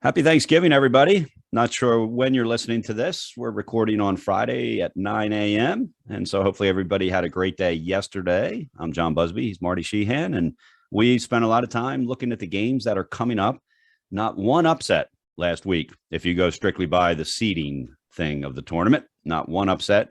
Happy Thanksgiving, everybody. Not sure when you're listening to this. We're recording on Friday at 9 a.m. And so hopefully everybody had a great day yesterday. I'm John Buzby. He's Marty Sheehan. And we spent a lot of time looking at the games that are coming up. Not one upset last week, if you go strictly by the seeding thing of the tournament. Not one upset.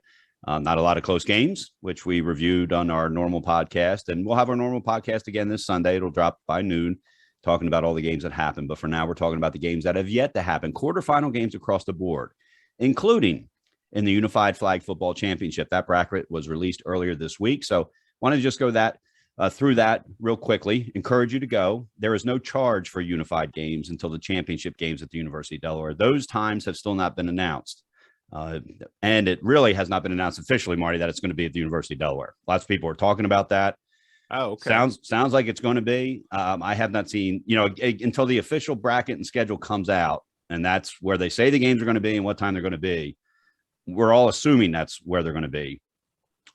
Not a lot of close games, which we reviewed on our normal podcast. And we'll have our normal podcast again this Sunday. It'll drop by noon, talking about all the games that happened. But for now, we're talking about the games that have yet to happen, quarterfinal games across the board, including in the Unified Flag Football Championship. That bracket was released earlier this week. So wanted to just go through that real quickly. Encourage you to go. There is no charge for unified games until the championship games at the University of Delaware. Those times have still not been announced. And it really has not been announced officially, Marty, that it's going to be at the University of Delaware. Lots of people are talking about that. Oh, okay. Sounds like it's going to be. I have not seen, until the official bracket and schedule comes out, and that's where they say the games are going to be and what time they're going to be. We're all assuming that's where they're going to be.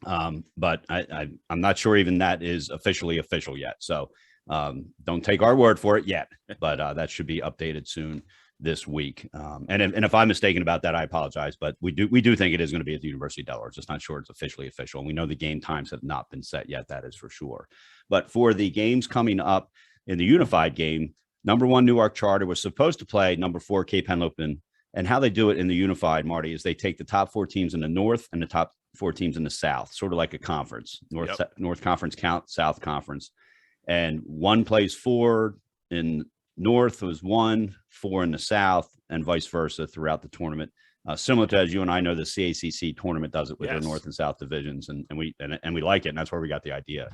But I'm not sure even that is officially official yet. So don't take our word for it yet, but that should be updated soon this week. And if I'm mistaken about that, I apologize, but we do think it is going to be at the University of Delaware. Just not sure it's officially official. And we know the game times have not been set yet. That is for sure. But for the games coming up in the unified game, number 1 Newark Charter was supposed to play number 4 Cape Henlopen. And how they do it in the unified, Marty, is they take the top 4 teams in the north and the top 4 teams in the south, sort of like a conference. North Conference count, South Conference. And one plays 4 in North was 1, 4 in the South, and vice versa throughout the tournament. Similar to, as you and I know, the CACC tournament does it with their North and South divisions, and we like it, and that's where we got the idea.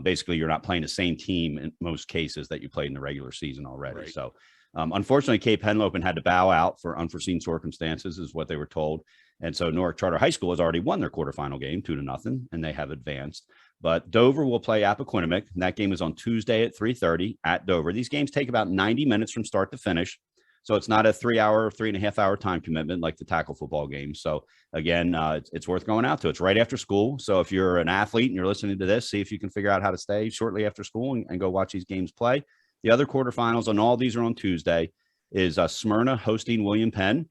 Basically, you're not playing the same team in most cases that you played in the regular season already. Right. So, unfortunately, Cape Henlopen had to bow out for unforeseen circumstances, is what they were told. And so Newark Charter High School has already won their quarterfinal game 2-0, and they have advanced. But Dover will play Appoquinimink, and that game is on Tuesday at 3:30 at Dover. These games take about 90 minutes from start to finish. So it's not a 3.5 hour time commitment like the tackle football game. So again, it's worth going out to. It's right after school. So if you're an athlete and you're listening to this, see if you can figure out how to stay shortly after school and go watch these games play. The other quarterfinals, and all these are on Tuesday, is Smyrna hosting William Penn.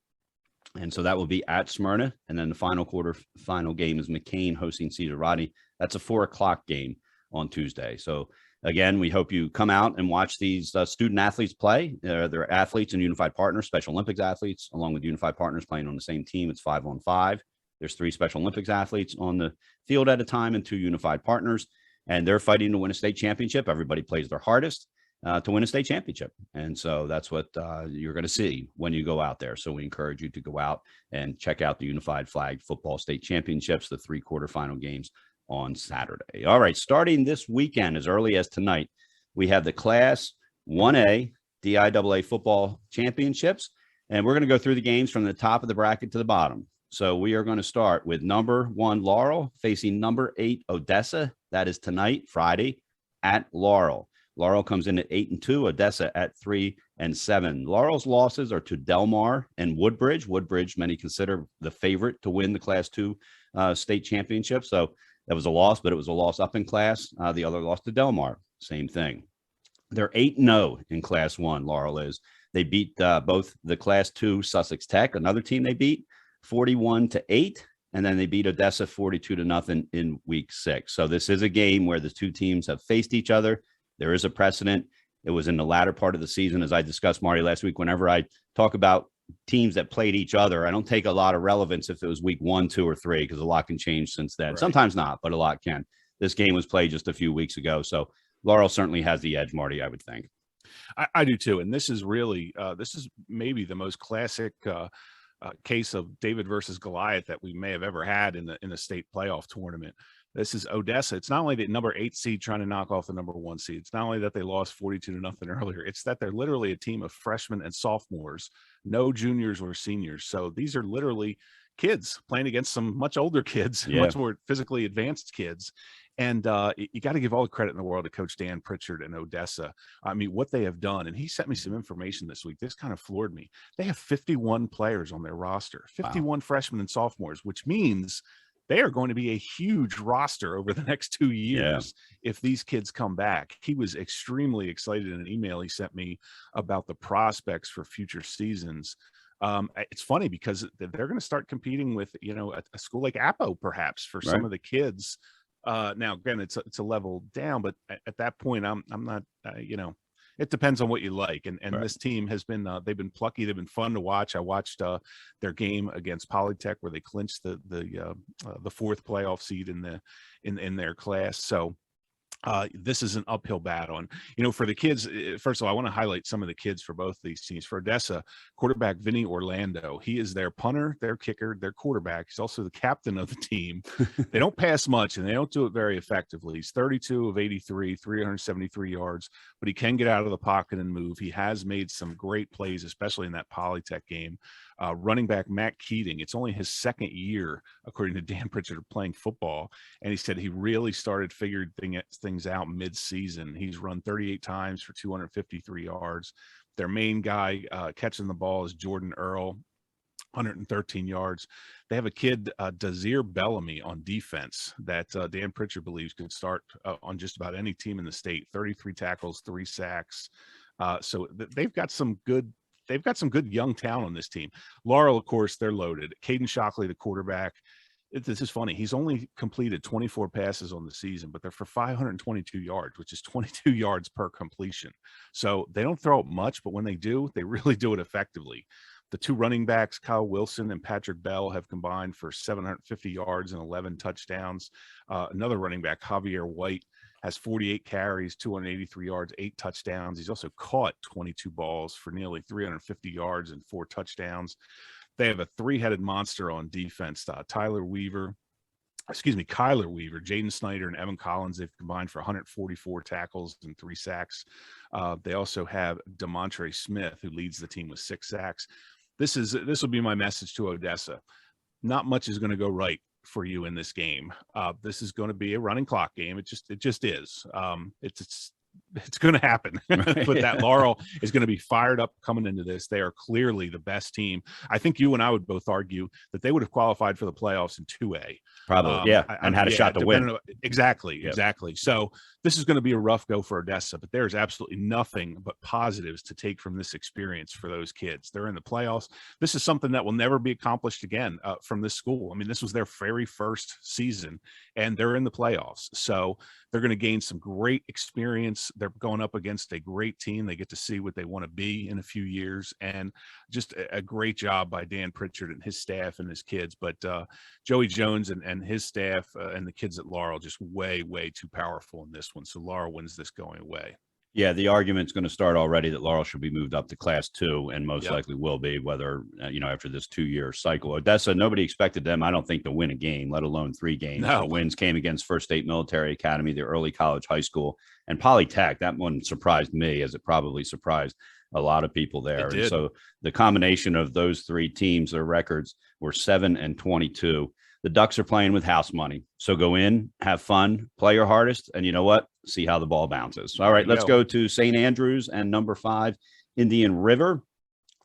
And so that will be at Smyrna. And then the final game is McCain hosting Cedar Rodney. That's a 4:00 game on Tuesday. So again, we hope you come out and watch these student athletes play. They're athletes and Unified Partners, Special Olympics athletes, along with Unified Partners playing on the same team. It's 5-on-5. There's 3 Special Olympics athletes on the field at a time and 2 Unified Partners. And they're fighting to win a state championship. Everybody plays their hardest to win a state championship. And so that's what you're going to see when you go out there. So we encourage you to go out and check out the Unified Flag Football State Championships, the 3 quarterfinal games on Saturday. All right, starting this weekend, as early as tonight, we have the Class 1A DIAA Football Championships, and we're going to go through the games from the top of the bracket to the bottom. So we are going to start with number 1 Laurel facing number 8 Odessa. That is tonight, Friday, at Laurel. Laurel comes in at 8-2, Odessa at 3-7. Laurel's losses are to Delmar and Woodbridge. Woodbridge, many consider the favorite to win the Class 2 state championship. So that was a loss, but it was a loss up in class. The other loss to Delmar, same thing. They're 8-0 in Class 1, Laurel is. They beat both the Class 2 Sussex Tech, another team they beat, 41-8. And then they beat Odessa 42-0 in week 6. So this is a game where the 2 teams have faced each other. There is a precedent. It was in the latter part of the season, as I discussed, Marty, last week. Whenever I talk about teams that played each other, I don't take a lot of relevance if it was week 1, 2, or 3, because a lot can change since then. Right. Sometimes not, but a lot can. This game was played just a few weeks ago. So Laurel certainly has the edge, Marty, I would think. I do too. And this is really, this is maybe the most classic case of David versus Goliath that we may have ever had in the state playoff tournament. This is Odessa. It's not only the number 8 seed trying to knock off the number 1 seed. It's not only that they lost 42-0 earlier. It's that they're literally a team of freshmen and sophomores, no juniors or seniors. So these are literally kids playing against some much older kids, much more physically advanced kids. And you got to give all the credit in the world to Coach Dan Pritchard and Odessa. I mean, what they have done. And he sent me some information this week. This kind of floored me. They have 51 players on their roster, 51 freshmen and sophomores, which means they are going to be a huge roster over the next 2 years if these kids come back. He was extremely excited in an email he sent me about the prospects for future seasons. It's funny because they're going to start competing with, a school like Apo, perhaps, for some of the kids. Now, again, it's a level down, but at that point, I'm not, it depends on what you like. And this team has been, they've been plucky. They've been fun to watch. I watched their game against Polytech where they clinched the fourth playoff seed in their class. So this is an uphill battle. And, for the kids, first of all, I want to highlight some of the kids for both these teams. For Odessa, quarterback Vinny Orlando, he is their punter, their kicker, their quarterback. He's also the captain of the team. They don't pass much, and they don't do it very effectively. He's 32 of 83, 373 yards, but he can get out of the pocket and move. He has made some great plays, especially in that Polytech game. Running back Matt Keating, it's only his second year, according to Dan Pritchard, playing football. And he said he really started figuring things out mid-season. He's run 38 times for 253 yards. Their main guy catching the ball is Jordan Earl, 113 yards. They have a kid, Desir Bellamy, on defense that Dan Pritchard believes could start on just about any team in the state. 33 tackles, 3 sacks. So they've got some good young talent on this team. Laurel, of course, they're loaded. Caden Shockley, the quarterback. This is funny. He's only completed 24 passes on the season, but they're for 522 yards, which is 22 yards per completion. So they don't throw it much, but when they do, they really do it effectively. The two running backs, Kyle Wilson and Patrick Bell, have combined for 750 yards and 11 touchdowns. Another running back, Javier White, has 48 carries, 283 yards, 8 touchdowns. He's also caught 22 balls for nearly 350 yards and 4 touchdowns. They have a 3-headed monster on defense. Kyler Weaver, Jaden Snyder, and Evan Collins. They've combined for 144 tackles and 3 sacks. They also have DeMontre Smith, who leads the team with 6 sacks. This will be my message to Odessa. Not much is going to go right for you in this game. This is going to be a running clock game. It just is. It's going to happen. But that Laurel is going to be fired up coming into this. They are clearly the best team. I think you and I would both argue that they would have qualified for the playoffs in 2A. Probably, and had a shot to win. Exactly. So this is going to be a rough go for Odessa, but there's absolutely nothing but positives to take from this experience for those kids. They're in the playoffs. This is something that will never be accomplished again from this school. I mean, this was their very first season, and they're in the playoffs. So they're going to gain some great experience. They're going up against a great team. They get to see what they want to be in a few years, and just a great job by Dan Pritchard and his staff and his kids. But Joey Jones and his staff and the kids at Laurel just way, way too powerful in this one. So Laurel wins this going away. Yeah, the argument's going to start already that Laurel should be moved up to Class 2, and most likely will be, whether, after this 2-year cycle. Odessa, nobody expected them, I don't think, to win a game, let alone 3 games. No. The wins came against First State Military Academy, the early college high school, and Polytech. That one surprised me, as it probably surprised a lot of people there. And so the combination of those 3 teams, their records were 7-22. The Ducks are playing with house money. So go in, have fun, play your hardest, and you know what? See how the ball bounces. All right, let's go to St. Andrews and number 5, Indian River.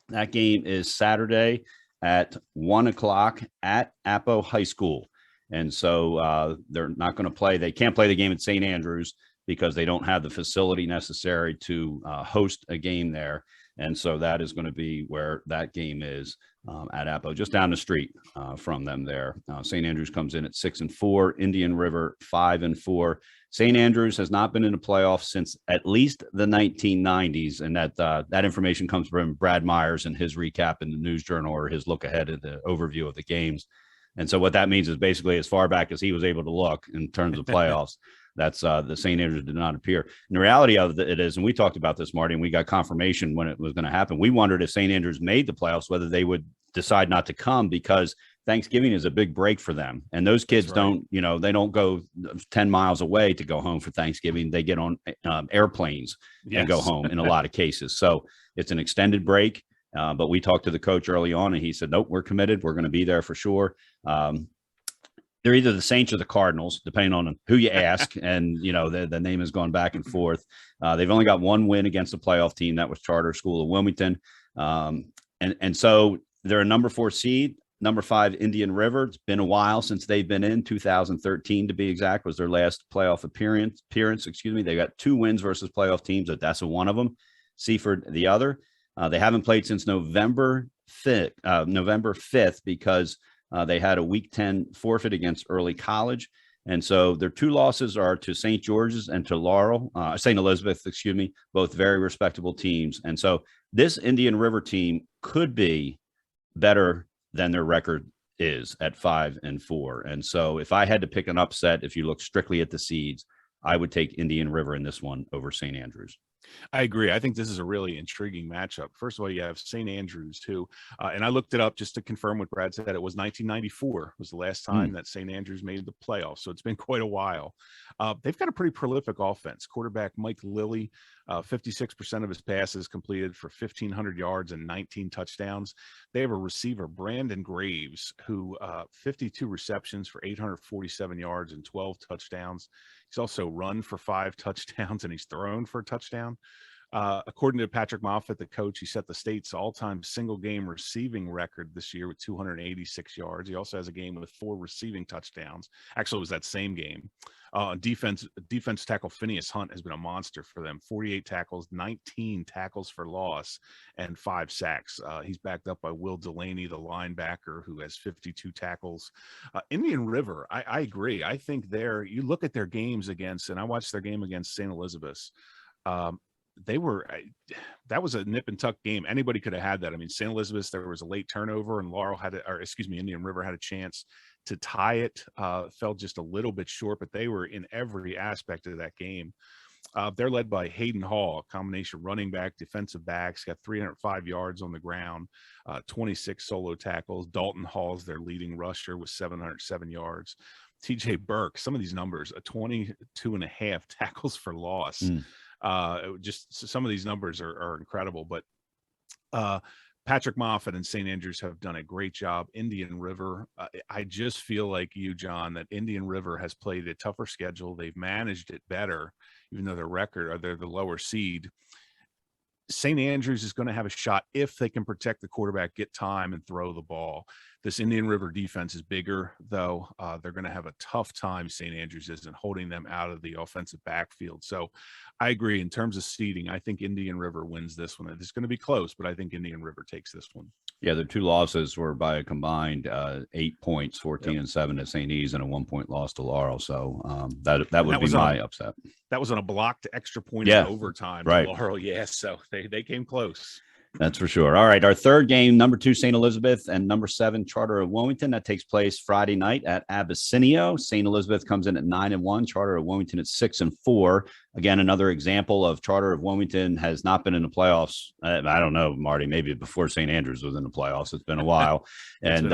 That game is Saturday at 1:00 at Apo High School. And so they're not going to play. They can't play the game at St. Andrews because they don't have the facility necessary to host a game there. And so that is going to be where that game is at Apo, just down the street from them there. St. Andrews comes in at 6-4, Indian River 5-4. St. Andrews has not been in the playoffs since at least the 1990s, and that information comes from Brad Myers and his recap in the News Journal, or his look ahead at the overview of the games. And so what that means is basically as far back as he was able to look in terms of playoffs. That's the St. Andrews did not appear. And the reality of it is, and we talked about this, Marty, and we got confirmation when it was going to happen. We wondered if St. Andrews made the playoffs, whether they would decide not to come, because Thanksgiving is a big break for them. And those kids don't go 10 miles away to go home for Thanksgiving. They get on airplanes and go home in a lot of cases. So it's an extended break. But we talked to the coach early on, and he said, nope, we're committed. We're going to be there for sure. They're either the Saints or the Cardinals, depending on who you ask. And, the name has gone back and forth. They've only got 1 win against the playoff team. That was Charter School of Wilmington. And so they're a number 4 seed. number 5, Indian River. It's been a while since they've been in. 2013 to be exact was their last playoff appearance. They got 2 wins versus playoff teams. Odessa one of them, Seaford the other. They haven't played since November 5th because they had a Week 10 forfeit against Early College. And so their 2 losses are to St. George's and to St. Elizabeth, both very respectable teams. And so this Indian River team could be better than their record is at 5-4. And so if I had to pick an upset, if you look strictly at the seeds, I would take Indian River in this one over St. Andrews. I agree. I think this is a really intriguing matchup. First of all, you have St. Andrews too. And I looked it up just to confirm what Brad said. It was 1994 was the last time that St. Andrews made the playoffs. So it's been quite a while. They've got a pretty prolific offense. Quarterback Mike Lilly, 56% of his passes completed for 1,500 yards and 19 touchdowns. They have a receiver, Brandon Graves, who 52 receptions for 847 yards and 12 touchdowns. He's also run for 5 touchdowns and he's thrown for a touchdown. According to Patrick Moffitt, the coach, he set the state's all-time single-game receiving record this year with 286 yards. He also has a game with 4 receiving touchdowns. Actually, it was that same game. Defense tackle Phineas Hunt has been a monster for them. 48 tackles, 19 tackles for loss, and 5 sacks. He's backed up by Will Delaney, the linebacker, who has 52 tackles. Indian River, I agree. I think you look at their games against, and I watched their game against St. Elizabeth. That was a nip and tuck game. Anybody could have had that. I mean, St. Elizabeth, there was a late turnover and Indian River had a chance to tie it. Fell just a little bit short, but they were in every aspect of that game. They're led by Hayden Hall, a combination running back, defensive backs, got 305 yards on the ground, 26 solo tackles. Dalton Hall's their leading rusher with 707 yards. TJ Burke, some of these numbers, 22.5 tackles for loss. Just some of these numbers are incredible, but Patrick Moffitt and St. Andrews have done a great job. Indian River, I just feel like you, John, that Indian River has played a tougher schedule. They've managed it better, even though they're the lower seed. St. Andrews is going to have a shot if they can protect the quarterback, get time, and throw the ball. This Indian River defense is bigger, though. They're going to have a tough time, St. Andrews isn't, holding them out of the offensive backfield. So I agree. In terms of seeding, I think Indian River wins this one. It's going to be close, but I think Indian River takes this one. Yeah, the 2 losses were by a combined 8 points, 14-7 at St. E's and a 1-point loss to Laurel. So that would be my upset. That was on a blocked extra point in overtime. Right. Laurel, so they came close. That's for sure. All right, our third game, number 2, St. Elizabeth, and number 7, Charter of Wilmington. That takes place Friday night at Abyssinia. St. Elizabeth comes in at 9-1, Charter of Wilmington at 6-4. Again, another example of Charter of Wilmington has not been in the playoffs. I don't know, Marty, maybe before St. Andrews was in the playoffs. It's been a while. And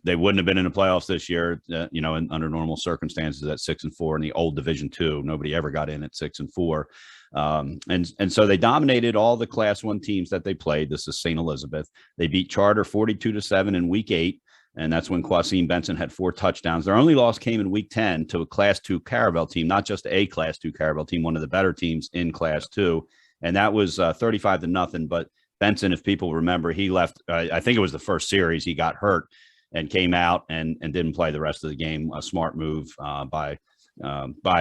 they wouldn't have been in the playoffs this year, under normal circumstances at 6-4 in the old Division II. Nobody ever got in at 6-4. And so they dominated all the Class 1 teams that they played. This is St. Elizabeth. They beat Charter 42-7 in Week 8, and that's when Quasim Benson had 4 touchdowns. Their only loss came in Week 10 to a Class 2 Caravel team, not just a Class 2 Caravel team, one of the better teams in Class 2, and that was 35-0. But Benson, if people remember, he left. I think it was the first series. He got hurt and came out and didn't play the rest of the game. A smart move by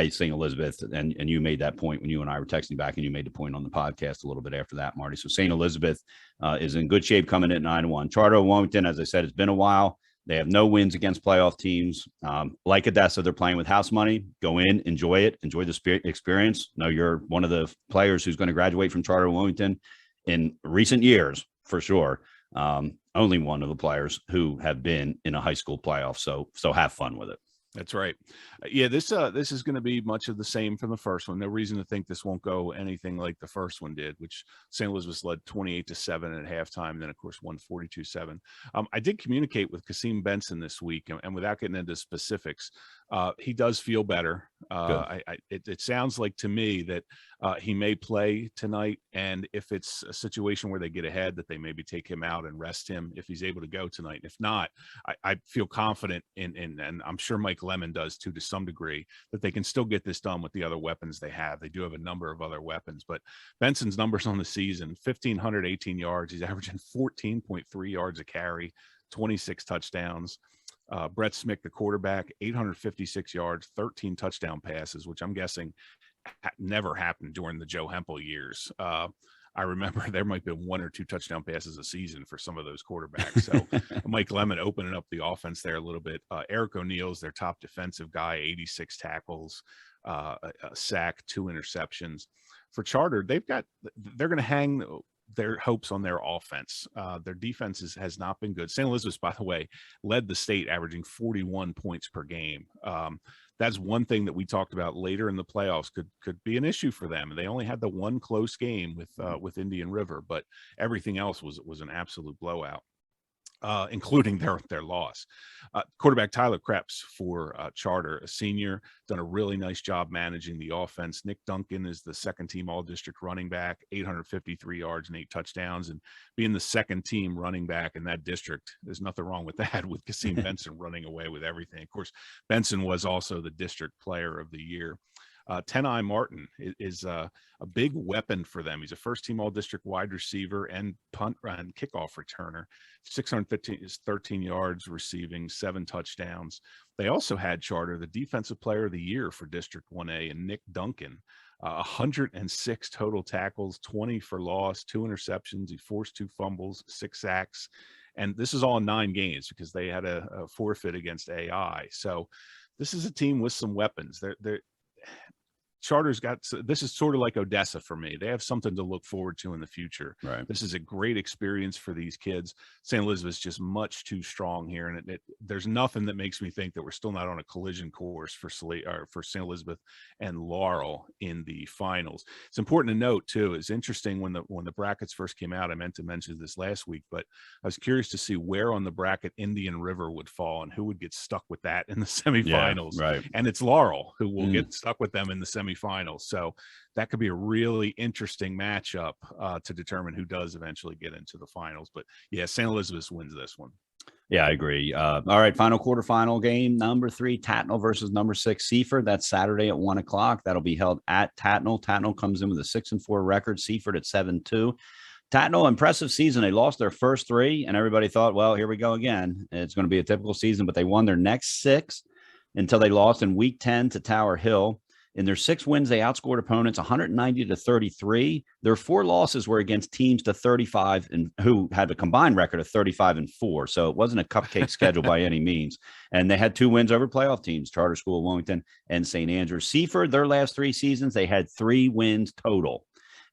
St. Elizabeth. And you made that point when you and I were texting back, and you made the point on the podcast a little bit after that, Marty. So St. Elizabeth is in good shape coming in at 9-1. Charter of Wilmington, as I said, it's been a while. They have no wins against playoff teams. Like Odessa, they're playing with house money. Go in, enjoy it, enjoy the experience. Know you're one of the players who's going to graduate from Charter of Wilmington in recent years, for sure. Only one of the players who have been in a high school playoff. So have fun with it. That's right. Yeah, this is going to be much of the same from the first one. No reason to think this won't go anything like the first one did, which St. Elizabeth led 28-7 at halftime, and then of course won 42-7. I did communicate with Quasim Benson this week, and without getting into specifics, he does feel better. It sounds like to me that he may play tonight, and if it's a situation where they get ahead, that they maybe take him out and rest him if he's able to go tonight. If not, I feel confident in and I'm sure Mike Lemon does too, to some degree, that they can still get this done with the other weapons they have. They do have a number of other weapons, but Benson's numbers on the season: 1,518 yards. He's averaging 14.3 yards a carry, 26 touchdowns. Brett Smick, the quarterback, 856 yards, 13 touchdown passes, which I'm guessing never happened during the Joe Hempel years. I remember there might be 1 or 2 touchdown passes a season for some of those quarterbacks. So Mike Lemon opening up the offense there a little bit. Eric O'Neill's their top defensive guy, 86 tackles, a sack, 2 interceptions. For Charter, they're going to hang their hopes on their offense. Their defense has not been good. St. Elizabeth, by the way, led the state, averaging 41 points per game. That's one thing that we talked about later in the playoffs could be an issue for them. They only had the one close game with Indian River, but everything else was an absolute blowout, including their loss. Quarterback Tyler Krebs for Charter, a senior, done a really nice job managing the offense. Nick Duncan is the second-team all-district running back, 853 yards and 8 touchdowns, and being the second-team running back in that district, there's nothing wrong with that, with Kasim Benson running away with everything. Of course, Benson was also the district player of the year. Tenai Martin is a big weapon for them. He's a first-team all-district wide receiver and punt and kickoff returner. 13 yards receiving, 7 touchdowns. They also had Charter the defensive player of the year for District 1A, and Nick Duncan, 106 total tackles, 20 for loss, 2 interceptions. He forced 2 fumbles, 6 sacks. And this is all in 9 games because they had a forfeit against AI. So this is a team with some weapons. Charter's got, this is sort of like Odessa for me. They have something to look forward to in the future. Right. This is a great experience for these kids. St. Elizabeth's just much too strong here. And there's nothing that makes me think that we're still not on a collision course for St. Elizabeth and Laurel in the finals. It's important to note too, it's interesting when the brackets first came out, I meant to mention this last week, but I was curious to see where on the bracket Indian River would fall and who would get stuck with that in the semifinals. Yeah, right. And it's Laurel who will get stuck with them in the semifinals. So that could be a really interesting matchup to determine who does eventually get into the finals. But yeah, St. Elizabeth wins this one. Yeah, I agree. All right, final quarterfinal game, number 3, Tatnall versus number 6, Seaford. That's Saturday at 1 o'clock. That'll be held at Tatnall. Tatnall comes in with a 6-4 record, Seaford at 7-2. Tatnall, impressive season. They lost their first 3, and everybody thought, well, here we go again. It's going to be a typical season, but they won their next 6 until they lost in week 10 to Tower Hill. In their 6 wins, they outscored opponents 190-33. Their 4 losses were against teams to 35 and who had a combined record of 35-4. So it wasn't a cupcake schedule by any means. And they had 2 wins over playoff teams, Charter School of Wilmington and St. Andrews. Seaford, their last 3 seasons, they had 3 wins total.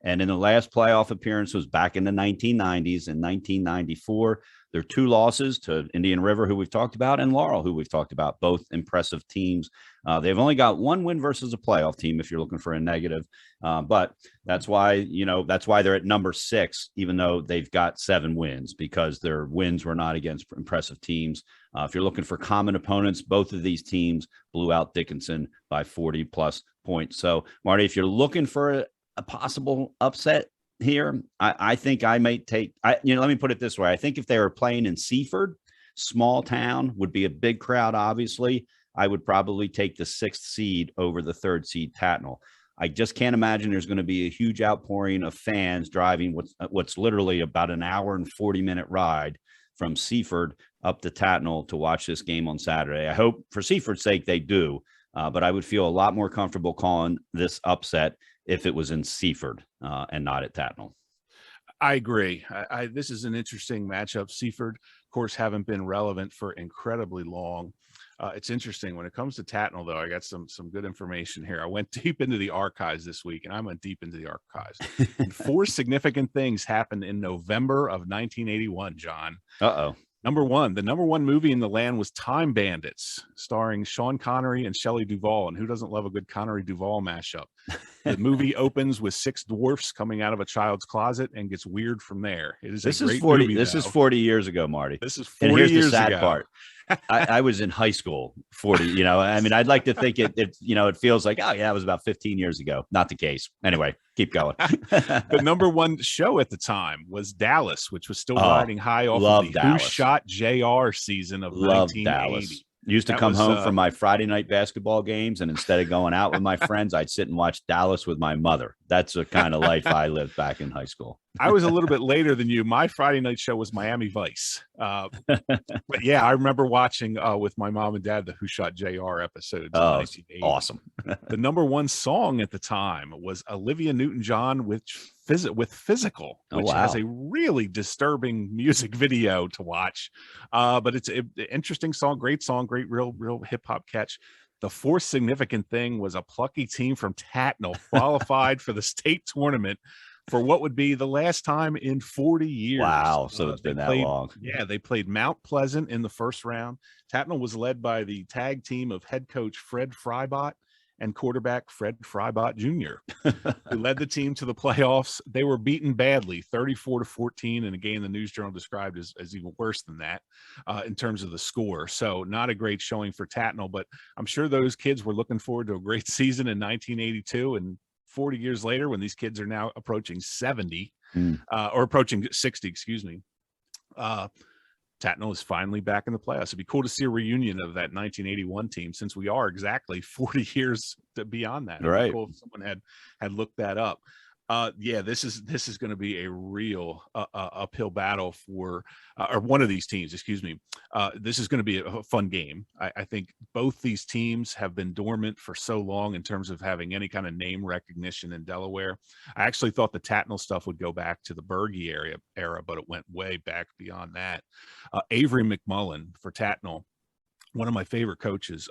And in the last playoff appearance was back in the 1990s. In 1994, their 2 losses to Indian River, who we've talked about, and Laurel, who we've talked about, both impressive teams. They've only got 1 win versus a playoff team if you're looking for a negative. But that's why they're at number 6, even though they've got 7 wins, because their wins were not against impressive teams. If you're looking for common opponents, both of these teams blew out Dickinson by 40+ points. So, Marty, if you're looking for a possible upset here, I think I may take, let me put it this way. I think if they were playing in Seaford, small town, would be a big crowd, obviously. I would probably take the 6th seed over the 3rd seed Tatnall. I just can't imagine there's going to be a huge outpouring of fans driving what's literally about an hour and 40-minute ride from Seaford up to Tatnall to watch this game on Saturday. I hope for Seaford's sake they do, but I would feel a lot more comfortable calling this upset if it was in Seaford and not at Tatnall. I agree. This is an interesting matchup. Seaford, of course, haven't been relevant for incredibly long. It's interesting when it comes to Tatnall, though. I got some good information here. I went deep into the archives this week, and I went deep into the archives. And 4 significant things happened in November of 1981, John. Uh-oh. Number 1, the number 1 movie in the land was Time Bandits, starring Sean Connery and Shelley Duvall. And who doesn't love a good Connery-Duvall mashup? The movie opens with 6 dwarfs coming out of a child's closet and gets weird from there. It is a great movie. This is 40 years ago, Marty. This is 40 years ago. And here's the sad part. I was in high school 40, I mean, I'd like to think it feels like, oh yeah, it was about 15 years ago. Not the case. Anyway, keep going. The number 1 show at the time was Dallas, which was still riding high off of the Dallas. Who Shot JR season of 1980. Dallas. Used to That come was, home from my Friday night basketball games, and instead of going out with my friends, I'd sit and watch Dallas with my mother. That's the kind of life I lived back in high school. I was a little bit later than you. My Friday night show was Miami Vice. But yeah, I remember watching with my mom and dad the Who Shot JR episodes in Oh, 1980. awesome. The number one song at the time was Olivia Newton-John with Physical, Oh, which wow. has a really disturbing music video to watch. But it's an interesting song, great real hip hop catch. The fourth significant thing was a plucky team from Tatnall qualified for the state tournament for what would be the last time in 40 years. Wow. So it's been that long. Yeah, they played Mount Pleasant in the first round. Tatnall was led by the tag team of head coach Fred Frybot and quarterback Fred Frybot Jr., who led the team to the playoffs. They were beaten badly, 34-14, and a game the News Journal described as even worse than that in terms of the score. So not a great showing for Tatnall, but I'm sure those kids were looking forward to a great season in 1982, and 40 years later, when these kids are now approaching 70 or approaching 60, excuse me, Tatnall is finally back in the playoffs. It'd be cool to see a reunion of that 1981 team, since we are exactly 40 years beyond that. It'd right. be cool if someone had looked that up. Yeah, this is going to be a real uphill battle for or one of these teams. Excuse me. This is going to be a fun game. I think both these teams have been dormant for so long in terms of having any kind of name recognition in Delaware. I actually thought the Tatnall stuff would go back to the Bergie era, but it went way back beyond that. Avery McMullen for Tatnall, one of my favorite coaches.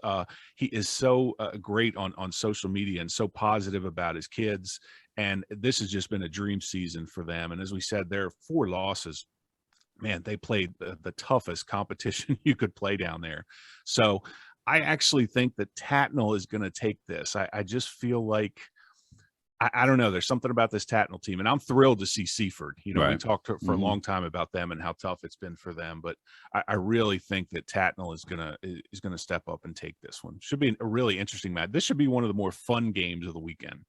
He is so great on social media and so positive about his kids. And this has just been a dream season for them. And as we said, there are 4 losses. Man, they played the toughest competition you could play down there. So I actually think that Tatnall is going to take this. I just feel like, I don't know. There's something about this Tatnall team, and I'm thrilled to see Seaford. You know, Right. We talked for a long time about them and how tough it's been for them, but I really think that Tatnall is gonna step up and take this one. Should be a really interesting match. This should be one of the more fun games of the weekend.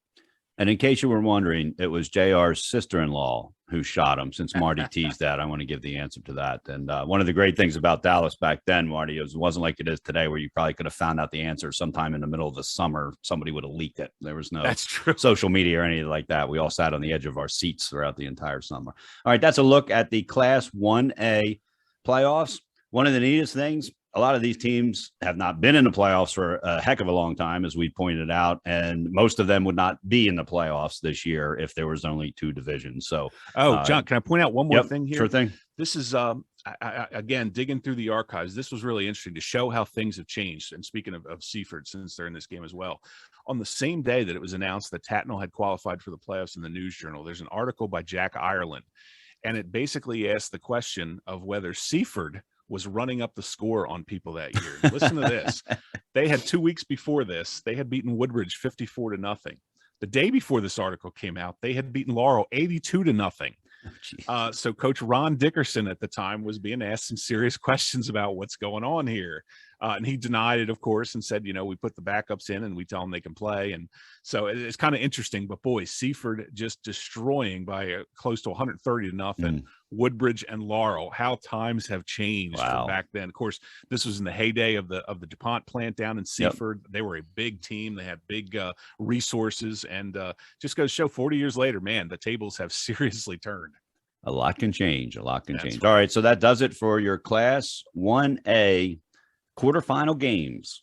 And in case you were wondering, it was JR's sister-in-law who shot him. Since Marty teased that, I want to give the answer to that. And one of the great things about Dallas back then, Marty, it wasn't like it is today, where you probably could have found out the answer sometime in the middle of the summer. Somebody would have leaked it. There was no That's true. social media or anything like that. We all sat on the edge of our seats throughout the entire summer. All right, that's a look at the Class 1A playoffs. One of the neatest things, a lot of these teams have not been in the playoffs for a heck of a long time, as we pointed out, and most of them would not be in the playoffs this year if there was only 2 divisions. So, John, can I point out one more thing here? Sure thing. This is, again, digging through the archives. This was really interesting to show how things have changed. And speaking of Seaford, since they're in this game as well, on the same day that it was announced that Tatnall had qualified for the playoffs in the News Journal, there's an article by Jack Ireland, and it basically asked the question of whether Seaford was running up the score on people that year. Listen to this. They had 2 weeks before this, they had beaten Woodbridge 54-0. The day before this article came out, they had beaten Laurel 82-0. So Coach Ron Dickerson at the time was being asked some serious questions about what's going on here. And he denied it, of course, and said, we put the backups in and we tell them they can play. And so it's kind of interesting. But boy, Seaford just destroying by close to 130-0. Woodbridge and Laurel. How times have changed from back then. Of course, this was in the heyday of the DuPont plant down in Seaford. Yep. They were a big team. They had big resources, and just goes to show 40 years later, man, the tables have seriously turned. A lot can change. A lot can change. Right. All right. So that does it for your Class 1A quarterfinal games